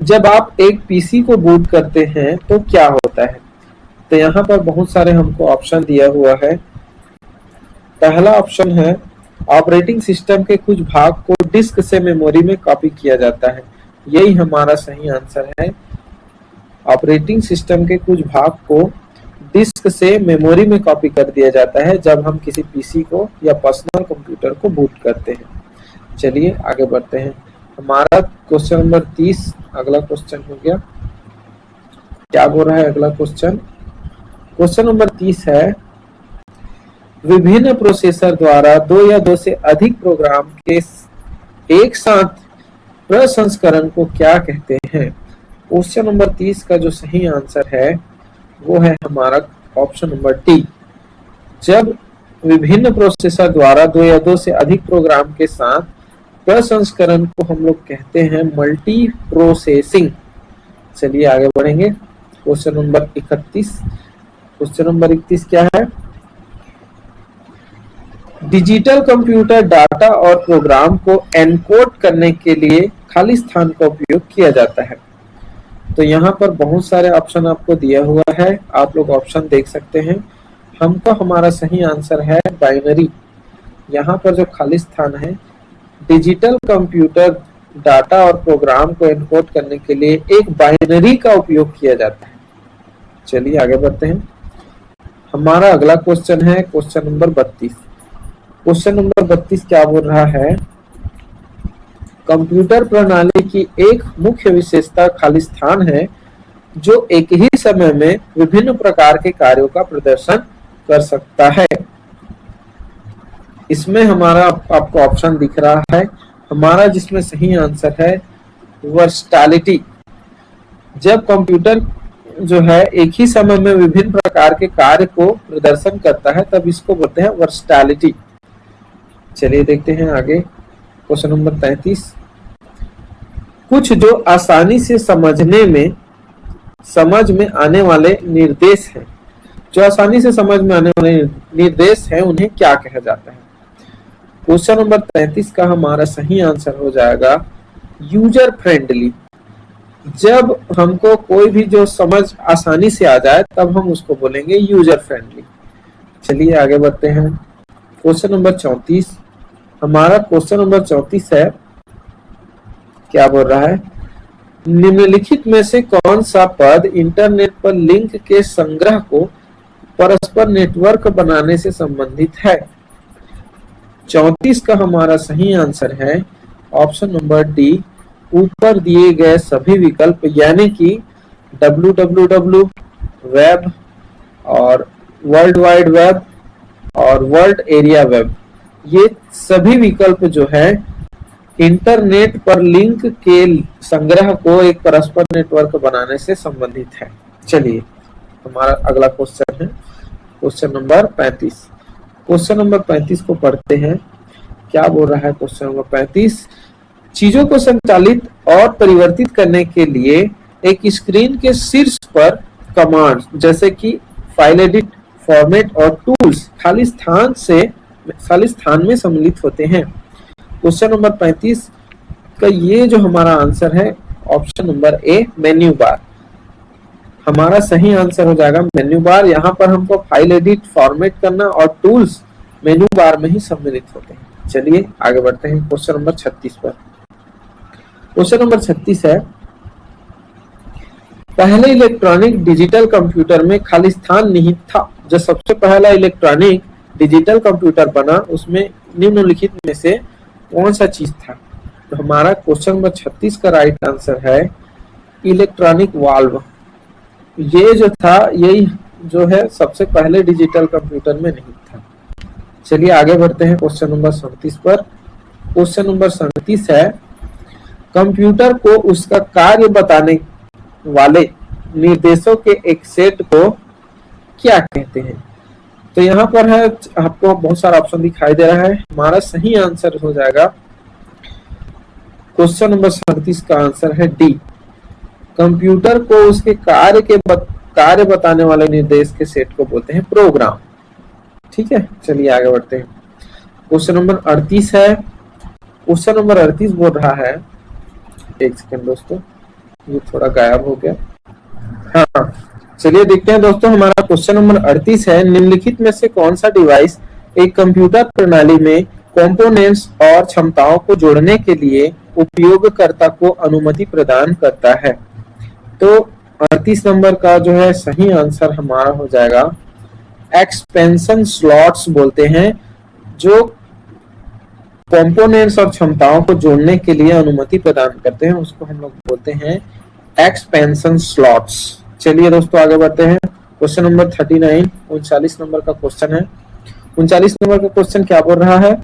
जब आप एक पीसी को बूट करते हैं तो क्या होता है? तो यहाँ पर बहुत सारे हमको ऑप्शन दिया हुआ है। पहला ऑप्शन है ऑपरेटिंग सिस्टम के कुछ भाग को डिस्क से मेमोरी में कॉपी किया जाता है। यही हमारा सही आंसर है। ऑपरेटिंग सिस्टम के कुछ भाग को डिस्क से मेमोरी में कॉपी कर दिया जाता है जब हम किसी पीसी को या पर्सनल कंप्यूटर को बूट करते हैं। चलिए आगे बढ़ते हैं। हमारा क्वेश्चन नंबर 30 अगला क्वेश्चन हो गया। क्या बोल रहा है अगला क्वेश्चन? क्वेश्चन नंबर 30 है, विभिन्न प्रोसेसर द्वारा दो या दो से अधिक प्रोग्राम के एक साथ प्रसंस्करण को क्या कहते हैं? क्वेश्चन नंबर 30 का जो सही आंसर है वो है हमारा ऑप्शन नंबर डी। जब विभिन्न प्रोसेसर द्वारा दो या दो से अधिक प्रोग्राम के साथ प्रसंस्करण को हम लोग कहते हैं मल्टी प्रोसेसिंग। चलिए आगे बढ़ेंगे। Question number 31। क्वेश्चन नंबर 31 क्या है? डिजिटल कंप्यूटर डाटा और प्रोग्राम को एनकोड करने के लिए खाली स्थान का उपयोग किया जाता है। तो यहाँ पर बहुत सारे ऑप्शन आपको दिया हुआ है, आप लोग ऑप्शन देख सकते हैं। हमको हमारा सही आंसर है बाइनरी। यहाँ पर जो खाली स्थान है, डिजिटल कंप्यूटर डाटा और प्रोग्राम को एनकोड करने के लिए एक बाइनरी का उपयोग किया जाता है। चलिए आगे बढ़ते हैं। हमारा अगला क्वेश्चन है क्वेश्चन नंबर 32। क्वेश्चन नंबर 32 क्या बोल रहा है? कंप्यूटर प्रणाली की एक मुख्य विशेषता खाली स्थान है जो एक ही समय में विभिन्न प्रकार के कार्यों का प्रदर्शन कर सकता है। इसमें हमारा आपको ऑप्शन दिख रहा है, हमारा जिसमें सही आंसर है वर्सटैलिटी। जब कंप्यूटर जो है एक ही समय में विभिन्न प्रकार के कार्य को प्रदर्शन करता है तब इसको बोलते हैं वर्सटैलिटी। चलिए देखते हैं आगे। Question number 33। कुछ जो आसानी से समझ में आने वाले निर्देश हैं, जो आसानी से समझ में आने वाले निर्देश हैं, उन्हें क्या कहा जाता है? क्वेश्चन नंबर 33 का हमारा सही आंसर हो जाएगा यूजर फ्रेंडली। जब हमको कोई भी जो समझ आसानी से आ जाए तब हम उसको बोलेंगे यूजर फ्रेंडली। चलिए आगे बढ़ते हैं। Question number 34। हमारा क्वेश्चन नंबर 34 है, क्या बोल रहा है? निम्नलिखित में से कौन सा पद इंटरनेट पर लिंक के संग्रह को परस्पर नेटवर्क बनाने से संबंधित है? 34 का हमारा सही आंसर है ऑप्शन नंबर डी, ऊपर दिए गए सभी विकल्प, यानी कि www, वेब और वर्ल्ड वाइड वेब और वर्ल्ड एरिया वेब, ये सभी विकल्प जो है इंटरनेट पर लिंक के संग्रह को एक परस्पर नेटवर्क बनाने से संबंधित है। चलिए हमारा अगला क्वेश्चन है क्वेश्चन नंबर 35। क्वेश्चन नंबर 35 को पढ़ते हैं। क्या बोल रहा है क्वेश्चन नंबर 35? चीजों को संचालित और परिवर्तित करने के लिए एक स्क्रीन के शीर्ष पर कमांड जैसे कि फाइल एडिट, फॉर्मेट और टूल्स खाली स्थान में सम्मिलित होते हैं। क्वेश्चन नंबर 35 का ये जो हमारा आंसर है ऑप्शन नंबर ए, मेन्यू बार। हमारा सही आंसर हो जाएगा मेन्यू बार। यहाँ पर हमको फाइल एडिट, फॉर्मेट करना और टूल्स मेन्यू बार में ही सम्मिलित होते हैं। चलिए आगे बढ़ते हैं क्वेश्चन नंबर 36 पर। क्वेश्चन नंबर 36 है, पहले इलेक्ट्रॉनिक डिजिटल कंप्यूटर में खाली स्थान निहित था। जो सबसे पहला इलेक्ट्रॉनिक डिजिटल कंप्यूटर बना उसमें निम्नलिखित में से कौन सा चीज था? तो हमारा क्वेश्चन नंबर 36 का राइट आंसर है इलेक्ट्रॉनिक वाल्व। ये जो था यही जो है सबसे पहले डिजिटल कंप्यूटर में नहीं था। चलिए आगे बढ़ते हैं क्वेश्चन नंबर 37 पर। क्वेश्चन नंबर 37 है, कंप्यूटर को उसका कार्य बताने वाले निर्देशों के एक सेट को क्या कहते हैं? तो यहाँ पर है आपको बहुत सारा ऑप्शन दिखाई दे रहा है। हमारा सही आंसर हो जाएगा क्वेश्चन नंबर 37 का आंसर है डी, कंप्यूटर को उसके कार्य बताने वाले निर्देश के सेट को बोलते हैं प्रोग्राम। ठीक है, चलिए आगे बढ़ते हैं। क्वेश्चन नंबर 38 है। क्वेश्चन नंबर 38 बोल रहा है, एक सेकंड दोस्तों, ये थोड़ा गायब हो गया। हाँ, चलिए देखते हैं दोस्तों, हमारा क्वेश्चन नंबर 38 है, निम्नलिखित में से कौन सा डिवाइस एक कंप्यूटर प्रणाली में कंपोनेंट्स और क्षमताओं को जोड़ने के लिए उपयोगकर्ता को अनुमति प्रदान करता है। तो 38 नंबर का जो है सही आंसर हमारा हो जाएगा एक्सपेंशन स्लॉट्स बोलते हैं, जो कंपोनेंट्स और क्षमताओं को जोड़ने के लिए अनुमति प्रदान करते हैं, उसको हम लोग बोलते हैं एक्सपेंशन स्लॉट्स। चलिए दोस्तों आगे बढ़ते हैं। क्वेश्चन नंबर 39, 39 नंबर का क्वेश्चन है। 39 नंबर का क्वेश्चन क्या बोल रहा है,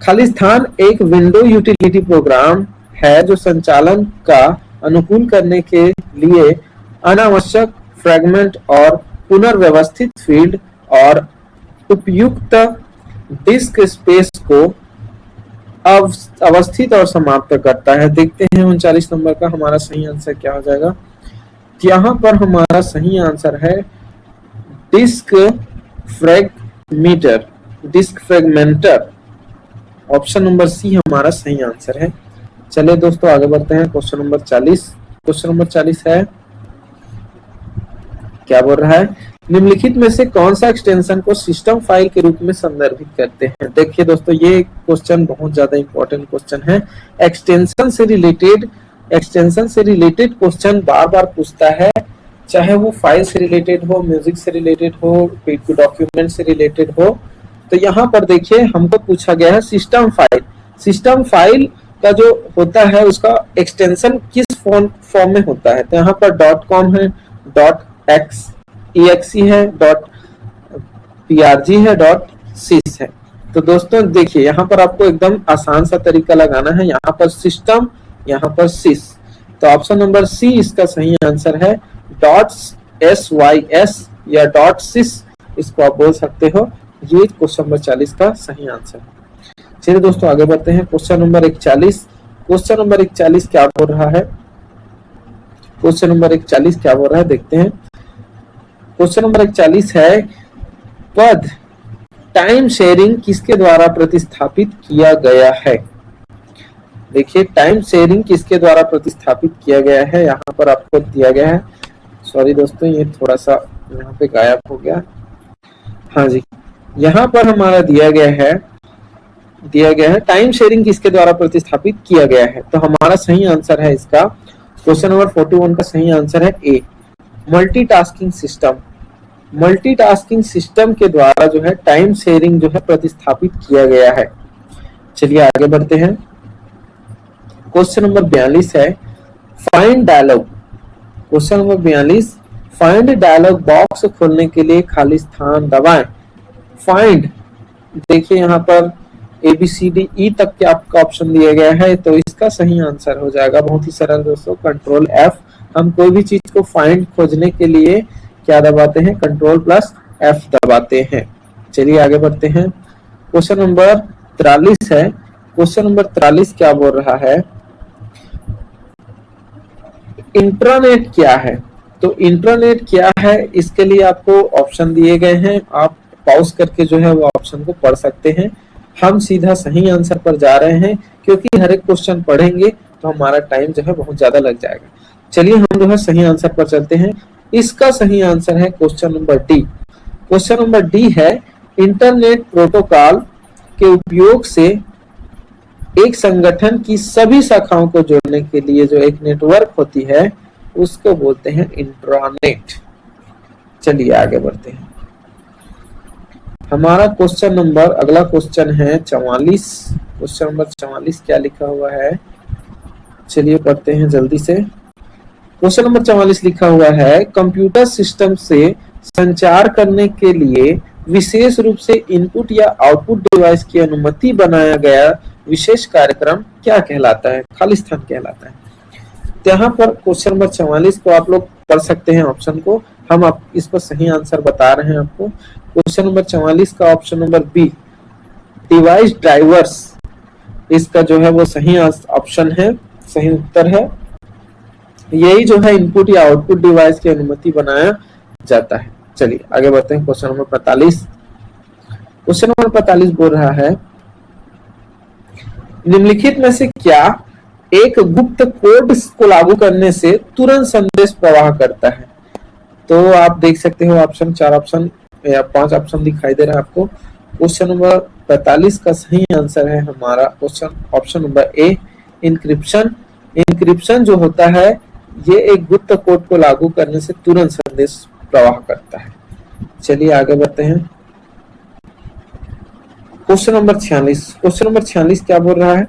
खालिस्तान एक विंडो यूटिलिटी प्रोग्राम है जो संचालन का अनुकूल करने के लिए अनावश्यक फ्रेगमेंट और पुनर्व्यवस्थित फील्ड और उपयुक्त डिस्क स्पेस को अवस्थित और समाप्त करता है। देखते हैं 39 नंबर का हमारा सही आंसर क्या हो जाएगा। यहाँ पर हमारा सही आंसर है disk fragmenter, disk fragmenter. Option number C हमारा सही आंसर है। चलिए दोस्तों आगे बढ़ते हैं। क्वेश्चन नंबर 40, क्वेश्चन नंबर 40 है, क्या बोल रहा है, निम्नलिखित में से कौन सा एक्सटेंशन को सिस्टम फाइल के रूप में संदर्भित करते हैं। देखिए दोस्तों, ये क्वेश्चन बहुत ज्यादा इंपॉर्टेंट क्वेश्चन है। एक्सटेंशन से रिलेटेड क्वेश्चन बार बार पूछता है, चाहे वो फाइल से रिलेटेड हो, म्यूजिक से रिलेटेड हो, डॉक्यूमेंट से रिलेटेड हो। तो यहाँ पर देखिए हमको पूछा गया है सिस्टम फाइल। सिस्टम फाइल का जो होता है उसका एक्सटेंशन किस फॉर्म में होता है। तो यहाँ पर .com है, .exe है, .prg है, .sys है। तो दोस्तों देखिए यहाँ पर आपको एकदम आसान सा तरीका लगाना है, यहाँ पर सिस्टम, यहाँ पर sys। तो ऑप्शन नंबर सी इसका सही आंसर है। .sys या .sys इसको आप बोल सकते हो। ये क्वेश्चन नंबर 40 का सही आंसर है। चलिए दोस्तों आगे बढ़ते हैं। क्वेश्चन नंबर 41, क्वेश्चन नंबर 41 क्या बोल रहा है, क्वेश्चन नंबर 41 क्या बोल रहा है देखते हैं। क्वेश्चन नंबर 41 है, पद टाइम शेयरिंग किसके द्वारा प्रतिस्थापित किया गया है। देखिए टाइम शेयरिंग किसके द्वारा प्रतिस्थापित किया गया है, यहाँ पर आपको दिया गया है। सॉरी दोस्तों, ये थोड़ा सा यहाँ पे गायब हो गया। हाँ जी, यहाँ पर हमारा दिया गया है टाइम शेयरिंग किसके द्वारा प्रतिस्थापित किया गया है। तो हमारा सही आंसर है इसका, क्वेश्चन नंबर 41 का सही आंसर है ए, मल्टीटास्किंग सिस्टम। मल्टीटास्किंग सिस्टम के द्वारा जो है टाइम शेयरिंग जो है प्रतिस्थापित किया गया है। चलिए आगे बढ़ते हैं। क्वेश्चन नंबर 42 है, find dialogue. Question number 42, find dialogue box खोलने के लिए खाली स्थान दबाएं। फाइंड, देखिए यहाँ पर ABCDE तक के आपका ऑप्शन दिया गया है, तो इसका सही आंसर हो जाएगा बहुत ही सरल दोस्तों, कंट्रोल F। हम कोई भी चीज को फाइंड खोजने के लिए क्या दबाते हैं, कंट्रोल+F दबाते हैं। चलिए आगे बढ़ते हैं। क्वेश्चन नंबर 43 है, क्वेश्चन नंबर 43 क्या बोल रहा है, इंट्रानेट क्या है। तो इंट्रानेट क्या है, इसके लिए आपको ऑप्शन दिए गए हैं, आप पॉज करके जो है वो ऑप्शन को पढ़ सकते हैं। हम सीधा सही आंसर पर जा रहे हैं, क्योंकि हर एक क्वेश्चन पढ़ेंगे तो हमारा टाइम जो है बहुत ज्यादा लग जाएगा। चलिए हम जो है सही आंसर पर चलते हैं। इसका सही आंसर है question number D. Question number D है, इंटरनेट प्रोटोकॉल के उपयोग से एक संगठन की सभी शाखाओं को जोड़ने के लिए जो एक नेटवर्क होती है उसको बोलते हैं इंट्रानेट। चलिए आगे बढ़ते हैं। हमारा क्वेश्चन नंबर, अगला क्वेश्चन है 44। क्वेश्चन नंबर 44 क्या लिखा हुआ है, चलिए पढ़ते हैं जल्दी से। क्वेश्चन नंबर 44 लिखा हुआ है, कंप्यूटर सिस्टम से संचार करने के लिए विशेष रूप से इनपुट या आउटपुट डिवाइस की अनुमति बनाया गया विशेष कार्यक्रम क्या कहलाता है, खालिस्तान कहलाता है। तो यहाँ पर क्वेश्चन नंबर 44 को आप लोग पढ़ सकते हैं ऑप्शन को, हम आप इस पर सही आंसर बता रहे हैं आपको। क्वेश्चन नंबर 44 का option number B, device drivers, इसका जो है वो सही ऑप्शन है, सही उत्तर है। यही जो है इनपुट या आउटपुट डिवाइस की अनुमति बनाया जाता है। चलिए आगे बढ़ते हैं। क्वेश्चन नंबर 45, क्वेश्चन नंबर 45 बोल रहा है, निम्नलिखित में से क्या एक गुप्त कोड को लागू करने से तुरंत संदेश प्रवाह करता है। तो आप देख सकते हो ऑप्शन 4 ऑप्शन या 5 ऑप्शन दिखाई दे रहा है आपको। क्वेश्चन नंबर 45 का सही आंसर है हमारा question option number A, encryption. Encryption जो होता है ये एक गुप्त कोड को लागू करने से तुरंत संदेश प्रवाह करता है। चलिए आगे बढ़ते हैं। Question number 46। क्वेश्चन नंबर 46 क्या बोल रहा है?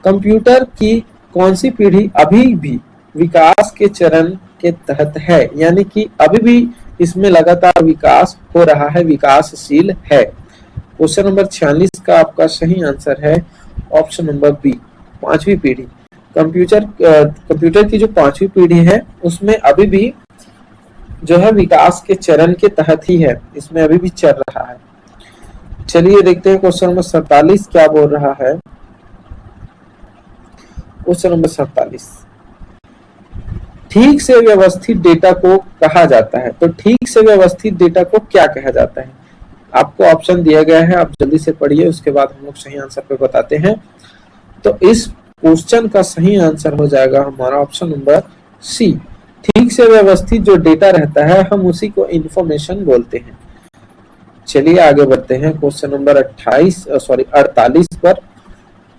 कंप्यूटर की कौन सी पीढ़ी अभी भी विकास के चरण के तहत है, यानी कि अभी भी इसमें लगातार विकास हो रहा है, विकासशील है। क्वेश्चन नंबर 46 का आपका सही आंसर है ऑप्शन नंबर बी, पांचवी पीढ़ी। कंप्यूटर की जो पांचवी पीढ़ी है उसमें अभी भी जो है विकास के चरण के तहत ही है, इसमें अभी भी चल रहा है। चलिए देखते हैं क्वेश्चन नंबर 47 क्या बोल रहा है। क्वेश्चन नंबर 47, ठीक से व्यवस्थित डेटा को कहा जाता है। तो ठीक से व्यवस्थित डेटा को क्या कहा जाता है? आपको ऑप्शन दिया गया है, आप जल्दी से पढ़िए, उसके बाद हम लोग सही आंसर पे बताते हैं। तो इस क्वेश्चन का सही आंसर हो जाएगा हमारा ऑप्शन नंबर सी। ठीक से व्यवस्थित जो डेटा रहता है हम उसी को इंफॉर्मेशन बोलते हैं। चलिए आगे बढ़ते हैं क्वेश्चन नंबर 48 पर।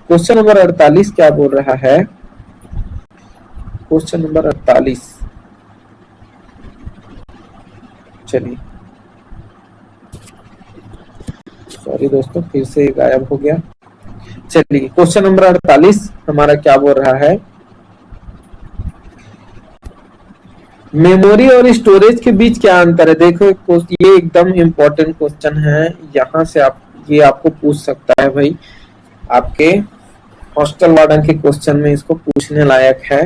क्वेश्चन नंबर 48 क्या बोल रहा है? क्वेश्चन नंबर 48, चलिए सॉरी दोस्तों फिर से गायब हो गया। चलिए क्वेश्चन नंबर 48 हमारा क्या बोल रहा है? मेमोरी और स्टोरेज के बीच क्या अंतर है? देखो ये एकदम इम्पोर्टेंट क्वेश्चन है, यहाँ से ये आपको पूछ सकता है भाई, आपके हॉस्टल वार्डन के क्वेश्चन में इसको पूछने लायक है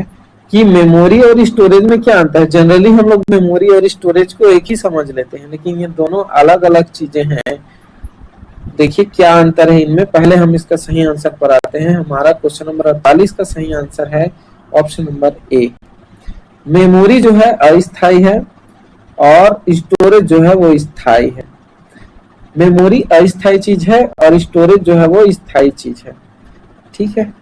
कि मेमोरी और स्टोरेज में क्या अंतर है। जनरली हम लोग मेमोरी और स्टोरेज को एक ही समझ लेते हैं, लेकिन ये दोनों अलग अलग चीजें हैं। देखिए क्या अंतर है इनमें। पहले हम इसका सही आंसर पर आते हैं। हमारा क्वेश्चन नंबर 48 का सही आंसर है ऑप्शन नंबर ए। मेमोरी जो है अस्थायी है और स्टोरेज जो है वो स्थायी है। मेमोरी अस्थायी चीज है और स्टोरेज जो है वो स्थायी चीज है। ठीक है,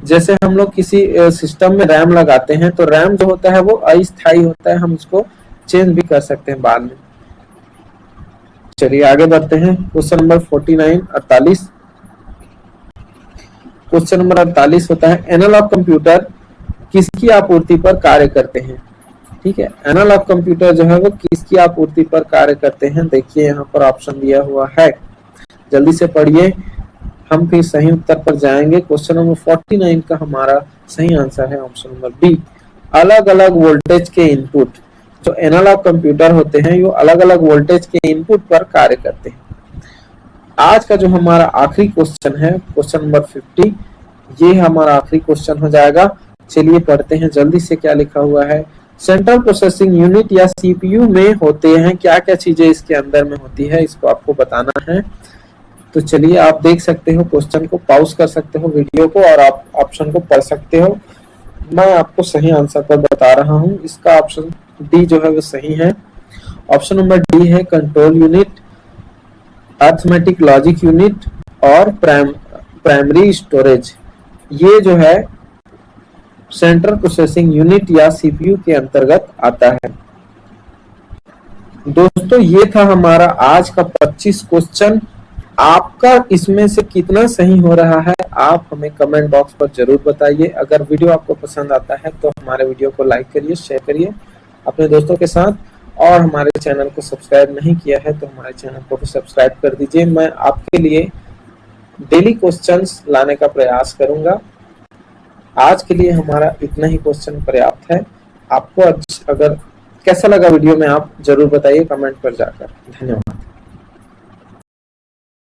जैसे हम लोग किसी सिस्टम में रैम लगाते हैं तो रैम जो होता है वो अस्थायी होता है, हम उसको चेंज भी कर सकते हैं बाद में। चलिए आगे बढ़ते हैं क्वेश्चन नंबर 48। क्वेश्चन नंबर 48 होता है एनालॉग कंप्यूटर किसकी आपूर्ति पर कार्य करते हैं? ठीक है, एनालॉग कंप्यूटर जो है वो किसकी आपूर्ति पर कार्य करते हैं? देखिए यहाँ पर ऑप्शन दिया हुआ है, जल्दी से पढ़िए, हम फिर सही उत्तर पर जाएंगे। क्वेश्चन नंबर 49 का हमारा सही आंसर है ऑप्शन नंबर बी, अलग अलग वोल्टेज के इनपुट। जो एनालॉग कंप्यूटर होते हैं वो अलग अलग वोल्टेज के इनपुट पर कार्य करते हैं। आज का जो हमारा आखिरी क्वेश्चन है क्वेश्चन नंबर 50, ये हमारा आखिरी क्वेश्चन हो जाएगा। चलिए पढ़ते हैं जल्दी से क्या लिखा हुआ है। सेंट्रल प्रोसेसिंग यूनिट या सीपीयू में होते हैं क्या क्या चीजें इसके अंदर में होती है, इसको आपको बताना है। तो चलिए आप देख सकते हो, क्वेश्चन को पॉज कर सकते हो वीडियो को और आप ऑप्शन को पढ़ सकते हो। मैं आपको सही आंसर पर बता रहा हूं। इसका ऑप्शन डी जो है वो सही है। ऑप्शन नंबर डी है control unit, arithmetic logic unit और प्राइमरी स्टोरेज। ये जो है सेंट्रल प्रोसेसिंग यूनिट या सीपीयू के अंतर्गत आता है। दोस्तों ये था हमारा आज का 25 क्वेश्चन। आपका इसमें से कितना सही हो रहा है आप हमें कमेंट बॉक्स पर जरूर बताइए। अगर वीडियो आपको पसंद आता है तो हमारे वीडियो को लाइक करिए, शेयर करिए अपने दोस्तों के साथ, और हमारे चैनल को सब्सक्राइब नहीं किया है तो हमारे चैनल को भी सब्सक्राइब कर दीजिए। मैं आपके लिए डेली क्वेश्चंस लाने का प्रयास करूंगा। आज के लिए हमारा इतना ही क्वेश्चन पर्याप्त है। आपको अगर कैसा लगा वीडियो में आप जरूर बताइए कमेंट पर जाकर। धन्यवाद।